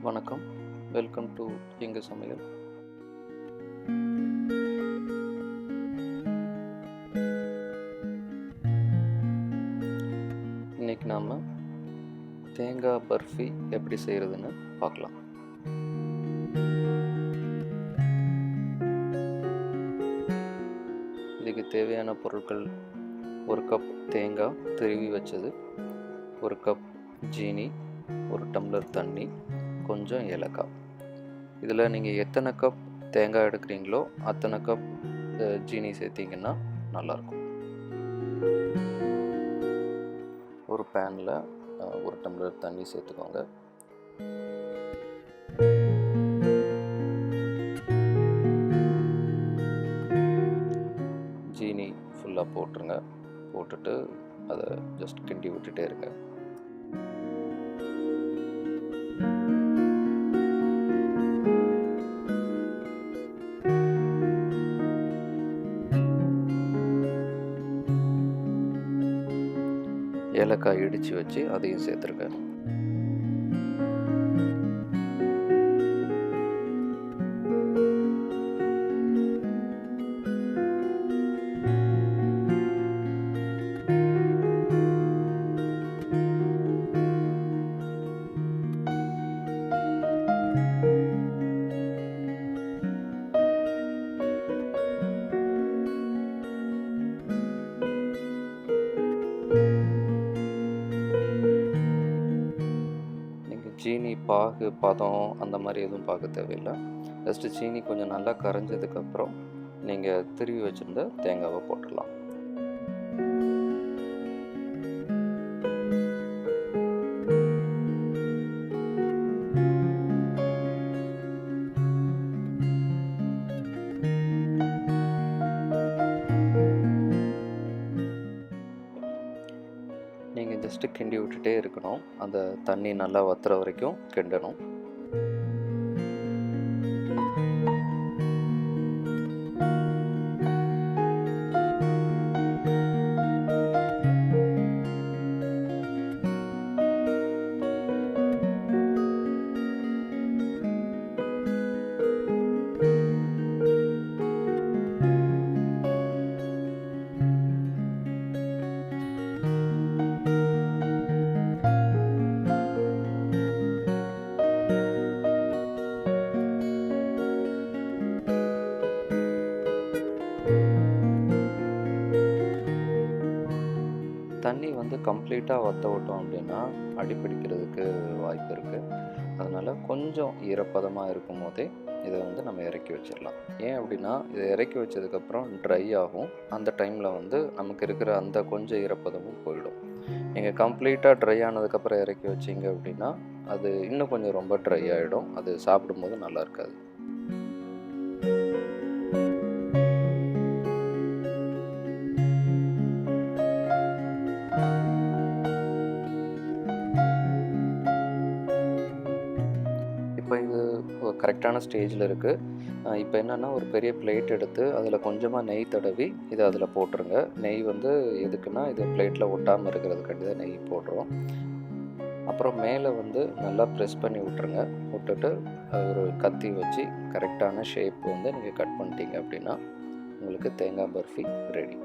வணக்கம், welcome to எங்க சமையல். இன்னைக்கு நாம் தேங்காய் பர்ஃபி எப்படி செய்கிறதுன்னு பார்க்கலாம். இதுக்கு தேவையான பொருட்கள்: 1 கப் தேங்காய் திருவி வச்சது, 1 கப் ஜீனி, 1 டம்ளர் தண்ணி, கொஞ்சம் ஏலக்காய். இதில் நீங்கள் எத்தனை கப் தேங்காய் எடுக்கிறீங்களோ அத்தனை கப் ஜீனி சேர்த்திங்கன்னா நல்லாயிருக்கும். ஒரு பேனில் 1 டம்ளர் தண்ணி சேர்த்துக்கோங்க. ஜீனி ஃபுல்லாக போட்டுருங்க. போட்டுட்டு அதை ஜஸ்ட் கிண்டி விட்டுட்டே இருங்க. ஏலக்காய் இடித்து வச்சு அதையும் சேர்த்துருங்க. சீனி பாகு பதம் அந்த மாதிரி எதுவும் பார்க்க தேவையில்லை. ஜஸ்ட்டு சீனி கொஞ்சம் நல்லா கரைஞ்சதுக்கப்புறம் நீங்கள் திருவி வச்சுருந்த தேங்காவை போட்டுடலாம். நீங்கள் ஜஸ்ட்டு கிண்டி விட்டுட்டே இருக்கணும். அந்த தண்ணி நல்லா வத்துற வரைக்கும் கிண்டணும். தண்ணி கம்ப்ளீட்டாக வற்ற விட்டோம் அப்படின்னா அடிப்பிடிக்கிறதுக்கு வாய்ப்பு இருக்குது. அதனால் கொஞ்சம் ஈரப்பதமாக இருக்கும் போதே இதை நம்ம இறக்கி வச்சிடலாம். ஏன் அப்படின்னா இதை இறக்கி வச்சதுக்கப்புறம் ட்ரை ஆகும். அந்த டைமில் நமக்கு இருக்கிற அந்த கொஞ்சம் ஈரப்பதமும் போயிடும். நீங்கள் கம்ப்ளீட்டாக ட்ரை ஆனதுக்கப்புறம் இறக்கி வச்சிங்க அப்படின்னா அது இன்னும் கொஞ்சம் ரொம்ப ட்ரை ஆகிடும். அது சாப்பிடும்போது நல்லா இருக்காது. இப்போ இது கரெக்டான ஸ்டேஜில் இருக்குது. இப்போ என்னென்னா ஒரு பெரிய பிளேட் எடுத்து அதில் கொஞ்சமாக நெய் தடவி இதை அதில் போட்டுருங்க. நெய் எதுக்குன்னா இது பிளேட்டில் ஒட்டாமல் இருக்கிறதுக்காண்டி தான் நெய் போடுறோம். அப்புறம் மேலே நல்லா ப்ரெஸ் பண்ணி விட்டுருங்க. விட்டுட்டு ஒரு கத்தி வச்சு கரெக்டான ஷேப் நீங்கள் கட் பண்ணிட்டீங்க அப்படின்னா உங்களுக்கு தேங்காய் பர்ஃபி ரெடி.